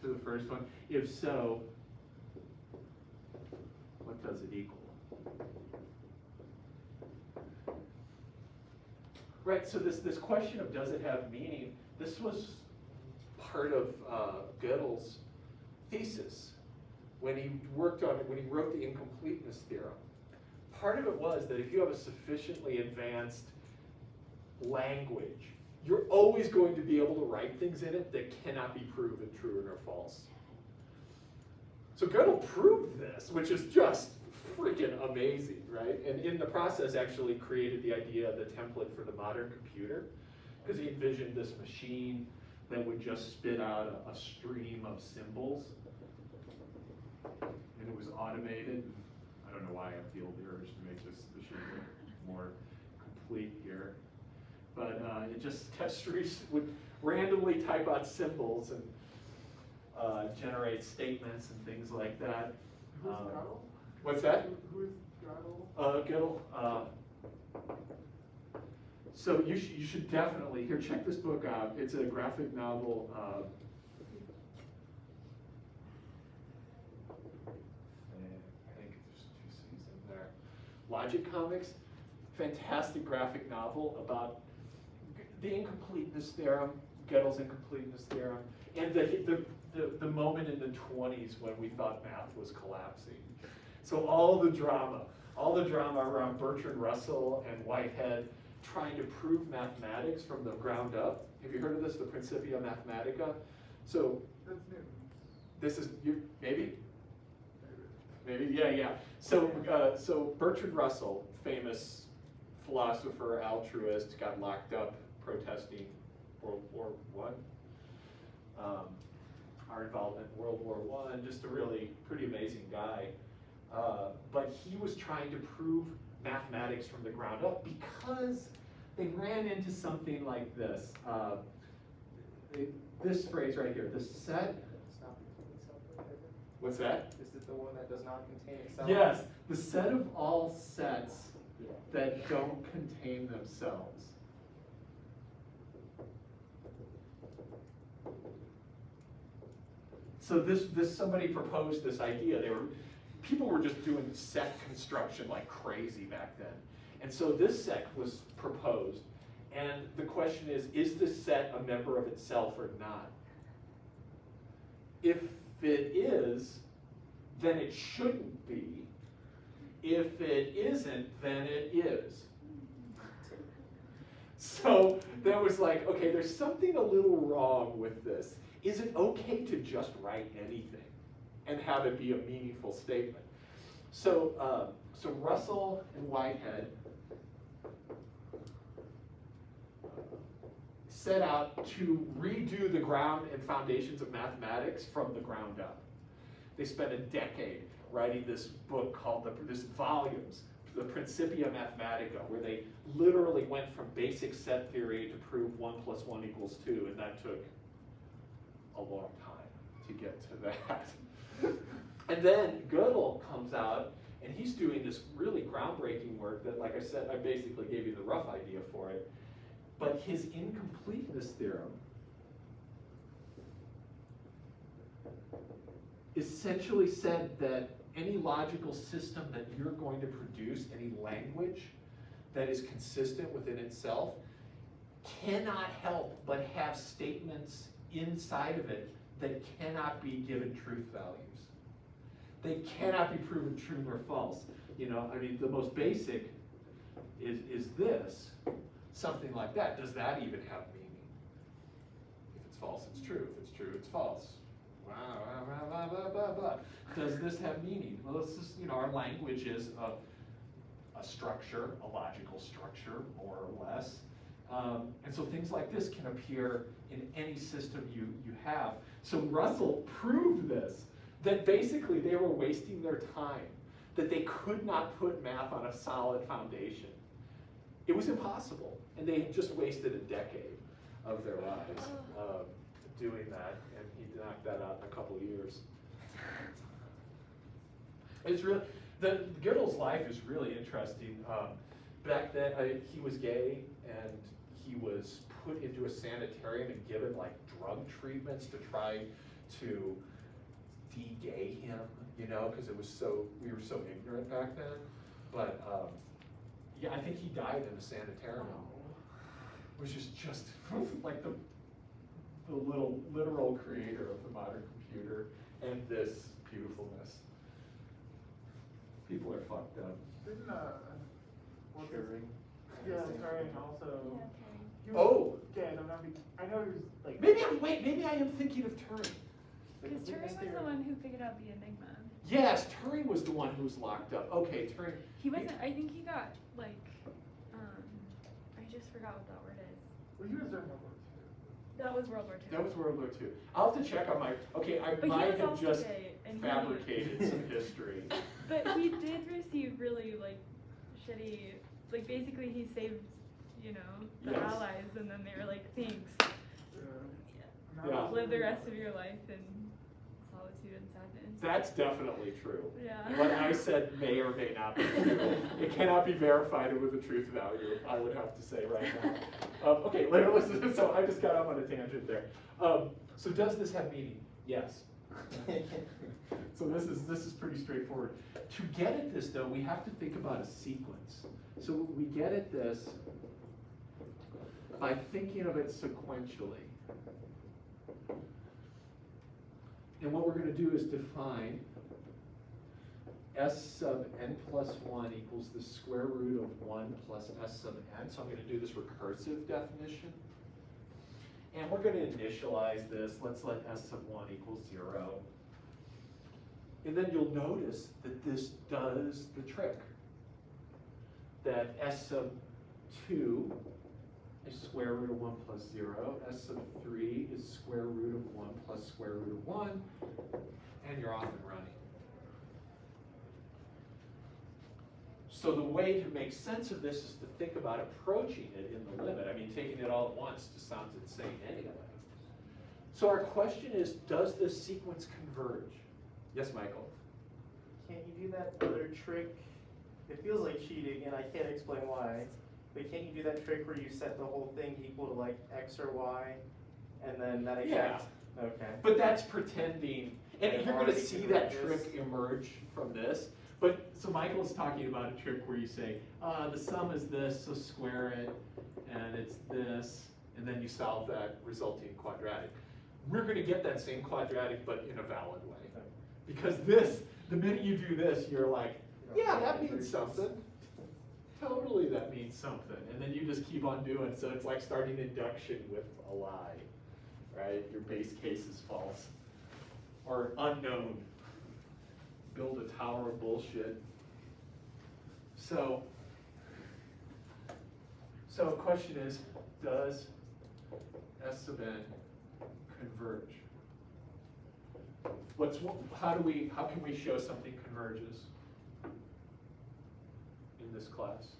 to the first one. If so, what does it equal? Right, so this question of does it have meaning, this was part of Gödel's thesis when he wrote the incompleteness theorem. Part of it was that if you have a sufficiently advanced language, you're always going to be able to write things in it that cannot be proven true or false. So Gödel proved this, which is just freaking amazing, right? And in the process actually created the idea of the template for the modern computer, because he envisioned this machine that would just spit out a stream of symbols, and it was automated. I don't know why I feel the urge to make this machine more complete here, but it just would randomly type out symbols and generate statements and things like that. Who's Gödel? What's that? Who is Gödel? Gödel. So you should definitely, here, check this book out. It's a graphic novel. I think there's 2 C's in there. Logic Comics, fantastic graphic novel about the incompleteness theorem, Gödel's incompleteness theorem, and the moment in the 20s when we thought math was collapsing. So all the drama around Bertrand Russell and Whitehead trying to prove mathematics from the ground up. Have you heard of this, the Principia Mathematica? So That's new. this is, maybe, yeah. So Bertrand Russell, famous philosopher, altruist, got locked up protesting World War I. Our involvement in World War I, just a really pretty amazing guy. But he was trying to prove mathematics from the ground up because they ran into something like this. This phrase right here, the set. Does not contain itself right there. What's that? Is it the one that does not contain itself? Yes, the set of all sets that don't contain themselves. So this somebody proposed this idea. People were just doing set construction like crazy back then. And so this set was proposed. And the question is this set a member of itself or not? If it is, then it shouldn't be. If it isn't, then it is. So there was like, okay, there's something a little wrong with this. Is it okay to just write anything and have it be a meaningful statement? So, so Russell and Whitehead set out to redo the ground and foundations of mathematics from the ground up. They spent a decade writing this book called, this volumes, the Principia Mathematica, where they literally went from basic set theory to prove 1 + 1 = 2, and that took a long time to get to that. And then Gödel comes out, and he's doing this really groundbreaking work that, like I said, I basically gave you the rough idea for it. But his incompleteness theorem essentially said that any logical system that you're going to produce, any language that is consistent within itself, cannot help but have statements inside of it that cannot be given truth values. They cannot be proven true or false. You know, I mean, the most basic is this, something like that. Does that even have meaning? If it's false, it's true. If it's true, it's false. Blah, blah, blah, blah, blah, blah. Does this have meaning? Well, it's just, you know, our language is a structure, a logical structure, more or less. And so things like this can appear in any system you have. So Russell proved this, that basically they were wasting their time, that they could not put math on a solid foundation. It was impossible, and they had just wasted a decade of their lives doing that, and he knocked that out in a couple of years. It's really, Gödel's life is really interesting. Back then, he was gay, and he was put into a sanitarium and given like drug treatments to try to de-gay him, you know, because we were so ignorant back then. But yeah, I think he died in a sanitarium, which is just like the little literal creator of the modern computer and this beautifulness. People are fucked up. Didn't what's his- Turing. Yeah, Turing also. Yeah, He was Oh. gay. I know he was like. Maybe I am thinking of Turing. a Because completeness Turing was the theorem. one who figured out the enigma. Yes, Turing was the one who was locked up. Okay, Turing. He wasn't, I think he got, like, I just forgot what that word is. Well, he was during World War II. That was World War II. That was World War II. I'll have to check on my, okay, I But he might was have also just gay, and he- fabricated some history. But he did receive really, like, shitty, like, basically he saved, you know, the Yes. Allies, and then they were like, thanks. Yeah. Live the rest of your life in solitude and sadness. That's definitely true. Yeah. What I said may or may not be true. It cannot be verified with a truth value, I would have to say right now. Okay, listen, so I just got off on a tangent there. So does this have meaning? Yes. So this is pretty straightforward. To get at this though, we have to think about a sequence. So we get at this by thinking of it sequentially. And what we're going to do is define s sub n plus 1 equals the square root of 1 plus s sub n. So I'm going to do this recursive definition. And we're going to initialize this. Let's let s sub 1 equal 0. And then you'll notice that this does the trick. That s sub 2 is square root of 1 plus 0. S sub 3 is square root of 1 plus square root of 1. And you're off and running. So the way to make sense of this is to think about approaching it in the limit. I mean, taking it all at once just sounds insane anyway. So our question is, does this sequence converge? Yes, Michael? Can't you do that other trick? It feels like cheating, and I can't explain why. But can't you do that trick where you set the whole thing equal to like x or y, and then that exact? Okay. But that's pretending, and And you're going to already see that converges. trick emerge from this. But so Michael's talking about a trick where you say, the sum is this, so square it, and it's this, and then you solve that resulting quadratic. We're going to get that same quadratic, but in a valid way. Because this, the minute you do this, you're like, yeah, that means something. Totally, that means something. And then you just keep on doing. So it's like starting induction with a lie, right? Your base case is false or unknown. Build a tower of bullshit. So the question is, does S sub n converge? How can we show something converges in this class?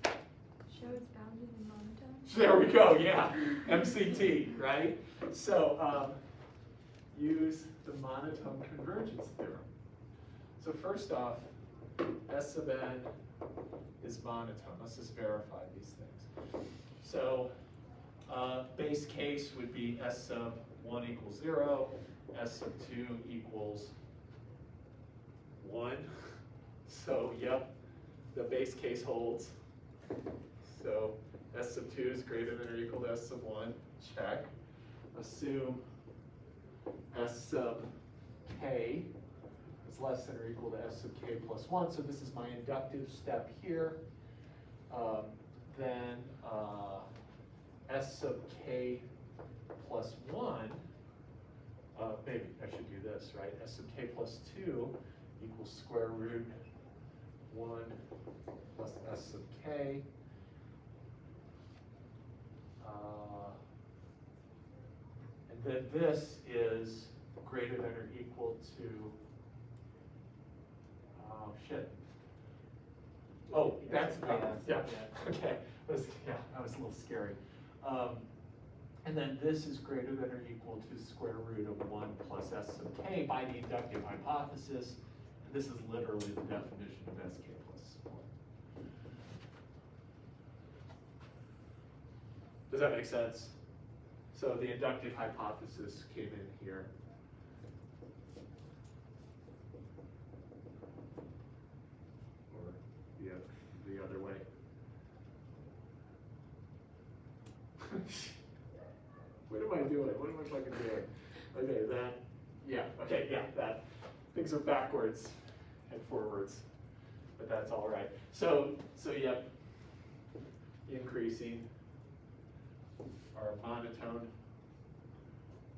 Show it's bounded in monotone. There we go, yeah, MCT, right? So use the monotone convergence theorem. So first off, S sub n is monotone. Let's just verify these things. So base case would be S sub 1 equals 0, S sub 2 equals 1. So yep, the base case holds. So S sub 2 is greater than or equal to S sub 1, check. Assume S sub k is less than or equal to S sub k plus 1, so this is my inductive step here. Then S sub k plus 1, maybe I should do this, right? S sub k plus 2 equals square root 1 plus S sub k. And then this is greater than or equal to, oh shit. Oh, that's, yeah, okay, that was a little scary. And then this is greater than or equal to square root of 1 plus S sub k by the inductive hypothesis. And this is literally the definition of sk plus 1. Does that make sense? So the inductive hypothesis came in here. Or the other way. What am I doing? What am I fucking doing? Okay, that. Things are backwards and forwards, but that's all right. So yep, increasing our monotone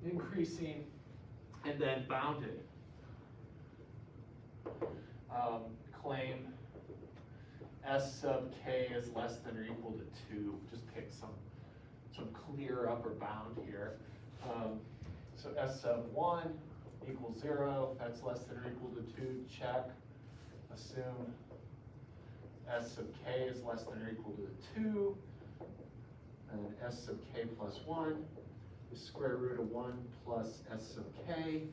increasing, and then bounded. Claim S sub k is less than or equal to 2. Just pick some clear upper bound here. So S sub 1 equals 0. That's less than or equal to 2. Check. Assume S sub k is less than or equal to 2. And S sub k plus 1 is square root of 1 plus S sub k.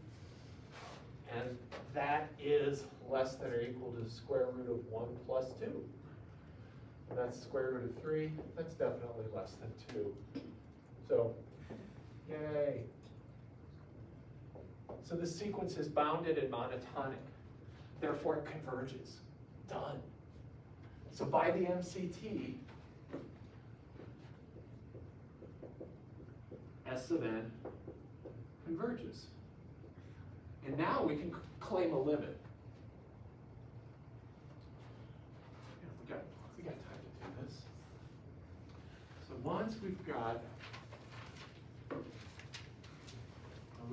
And that is less than or equal to the square root of 1 plus 2. And that's square root of 3. That's definitely less than 2. So, yay. So the sequence is bounded and monotonic. Therefore, it converges. Done. So by the MCT, S sub n converges. And now we can claim a limit. Yeah, we got time to do this. So once we've got a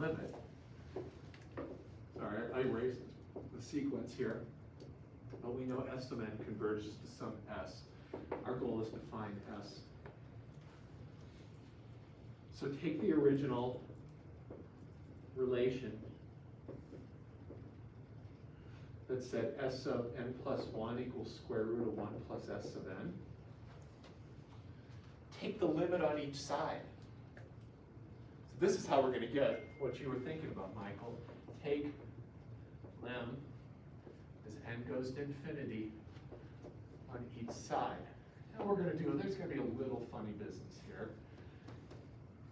limit, sorry, I erased the sequence here, but we know S sub n converges to some S. Our goal is to find S. So take the original relation that said S sub n plus 1 equals square root of 1 plus S sub n. Take the limit on each side. So this is how we're going to get what you were thinking about, Michael. Take lim as n goes to infinity on each side. And we're going to do, there's going to be a little funny business here.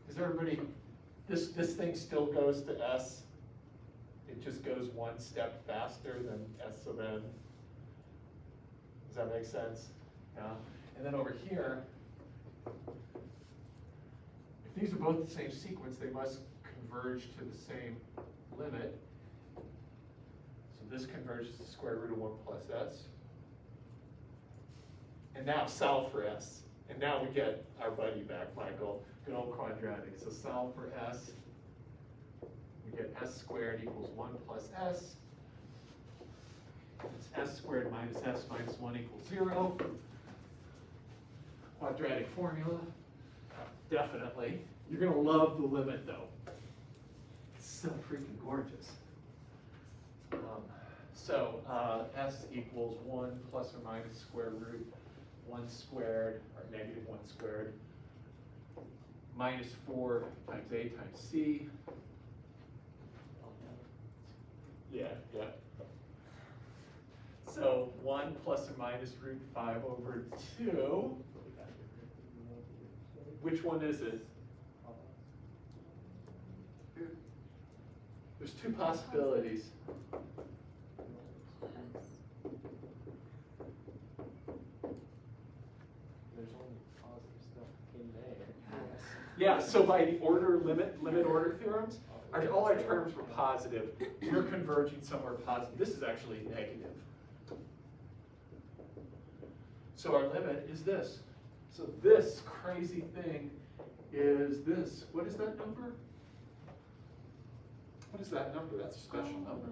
Is everybody, this thing still goes to S? It just goes one step faster than S sub n. Does that make sense? Yeah. And then over here, if these are both the same sequence, they must converge to the same limit. So this converges to square root of 1 plus S. And now solve for S. And now we get our buddy back, Michael. Good old quadratic. So solve for S. We get S squared equals 1 plus S. It's S squared minus S minus 1 equals 0. Quadratic formula. Definitely. You're going to love the limit, though. It's so freaking gorgeous. S equals 1 plus or minus square root 1 squared, or negative 1 squared, minus 4 times A times C. Yeah. So 1 plus or minus root 5 over 2. Which one is it? There's two possibilities. There's only positive stuff in there. Yeah, so by the limit order theorems, all our terms were positive. We're converging somewhere positive. This is actually negative. So our limit is this. So this crazy thing is this. What is that number? What is that number? That's a special number.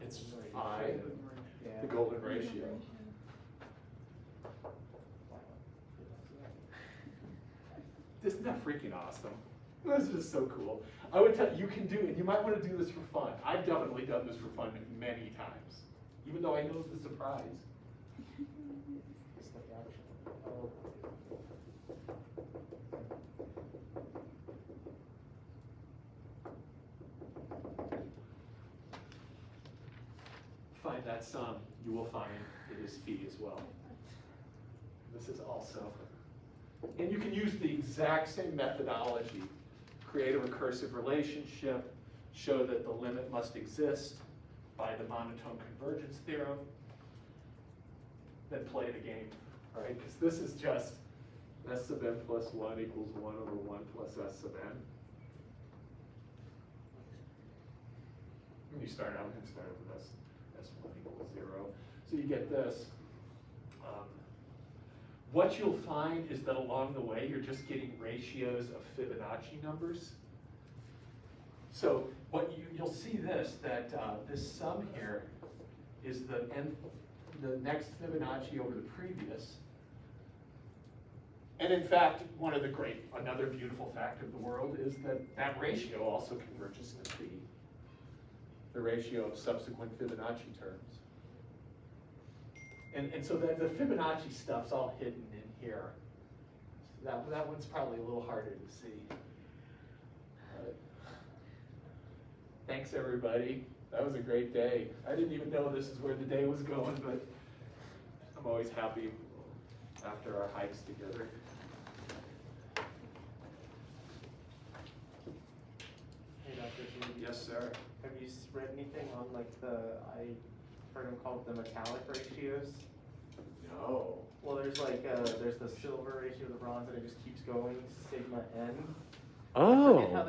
It's 5, the golden ratio. Isn't that freaking awesome? This is so cool. I would tell you, you can do it. You might want to do this for fun. I've definitely done this for fun many times, even though I know the surprise. It's like actually, oh. Find that sum, you will find it is phi as well. This is also. And you can use the exact same methodology. Create a recursive relationship, show that the limit must exist by the monotone convergence theorem, then play the game, right? Because this is just S sub n plus 1 equals 1 over 1 plus S sub n. When you start out, you can start with S1 equals 0. So you get this. What you'll find is that along the way, you're just getting ratios of Fibonacci numbers. So what you'll see this, that this sum here is the next Fibonacci over the previous. And in fact, another beautiful fact of the world is that that ratio also converges to the ratio of subsequent Fibonacci terms. And so the Fibonacci stuff's all hidden in here. That one's probably a little harder to see. Thanks, everybody. That was a great day. I didn't even know this is where the day was going, but I'm always happy after our hikes together. Hey, Dr. G, Yes, sir. have you read anything on like I heard them called the metallic ratios? No. Well, there's there's the silver ratio, the bronze, and it just keeps going, sigma n. I forget how